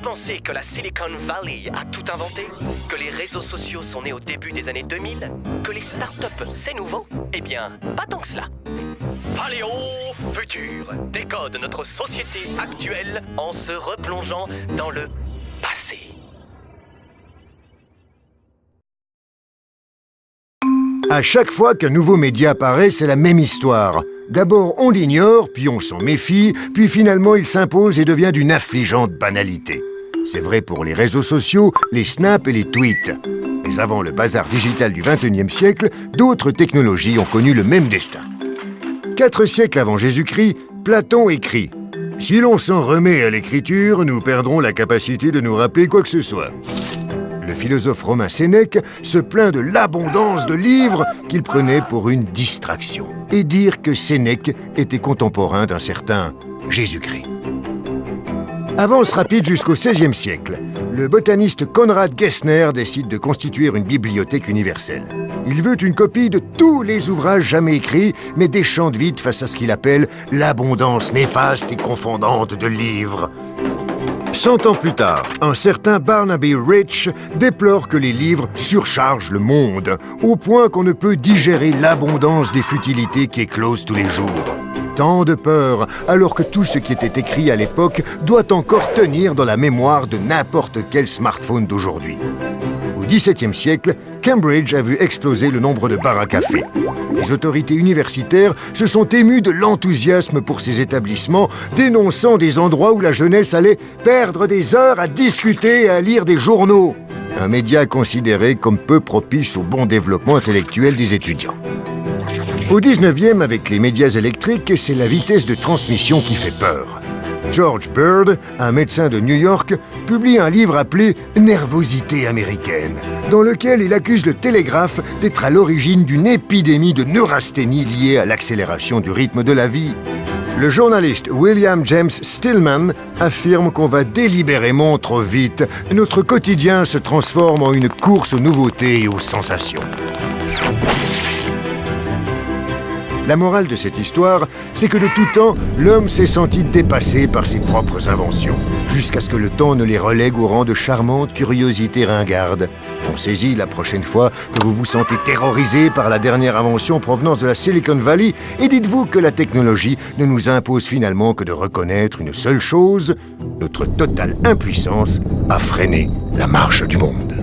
pensez que la Silicon Valley a tout inventé? Que les réseaux sociaux sont nés au début des années 2000? Que les startups, c'est nouveau? Eh bien, pas tant que cela. Paléo Futur décode notre société actuelle en se replongeant dans le passé. À chaque fois qu'un nouveau média apparaît, c'est la même histoire. D'abord, on l'ignore, puis on s'en méfie, puis finalement il s'impose et devient d'une affligeante banalité. C'est vrai pour les réseaux sociaux, les snaps et les tweets. Mais avant le bazar digital du XXIe siècle, d'autres technologies ont connu le même destin. 4 siècles avant Jésus-Christ, Platon écrit « Si l'on s'en remet à l'écriture, nous perdrons la capacité de nous rappeler quoi que ce soit. » Le philosophe romain Sénèque se plaint de l'abondance de livres qu'il prenait pour une distraction. Et dire que Sénèque était contemporain d'un certain Jésus-Christ. Avance rapide jusqu'au XVIe siècle. Le botaniste Conrad Gessner décide de constituer une bibliothèque universelle. Il veut une copie de tous les ouvrages jamais écrits, mais déchante vite face à ce qu'il appelle l'abondance néfaste et confondante de livres. 100 ans plus tard, un certain Barnaby Rich déplore que les livres surchargent le monde, au point qu'on ne peut digérer l'abondance des futilités qui éclosent tous les jours. Tant de peur, alors que tout ce qui était écrit à l'époque doit encore tenir dans la mémoire de n'importe quel smartphone d'aujourd'hui. Au XVIIe siècle, Cambridge a vu exploser le nombre de bars à café. Les autorités universitaires se sont émues de l'enthousiasme pour ces établissements, dénonçant des endroits où la jeunesse allait perdre des heures à discuter et à lire des journaux. Un média considéré comme peu propice au bon développement intellectuel des étudiants. Au 19e, avec les médias électriques, c'est la vitesse de transmission qui fait peur. George Bird, un médecin de New York, publie un livre appelé « Nervosité américaine », dans lequel il accuse le télégraphe d'être à l'origine d'une épidémie de neurasthénie liée à l'accélération du rythme de la vie. Le journaliste William James Stillman affirme qu'on va délibérément trop vite. Notre quotidien se transforme en une course aux nouveautés et aux sensations. La morale de cette histoire, c'est que de tout temps, l'homme s'est senti dépassé par ses propres inventions, jusqu'à ce que le temps ne les relègue au rang de charmantes curiosités ringardes. Pensez-y la prochaine fois que vous vous sentez terrorisé par la dernière invention en provenance de la Silicon Valley et dites-vous que la technologie ne nous impose finalement que de reconnaître une seule chose, notre totale impuissance à freiner la marche du monde.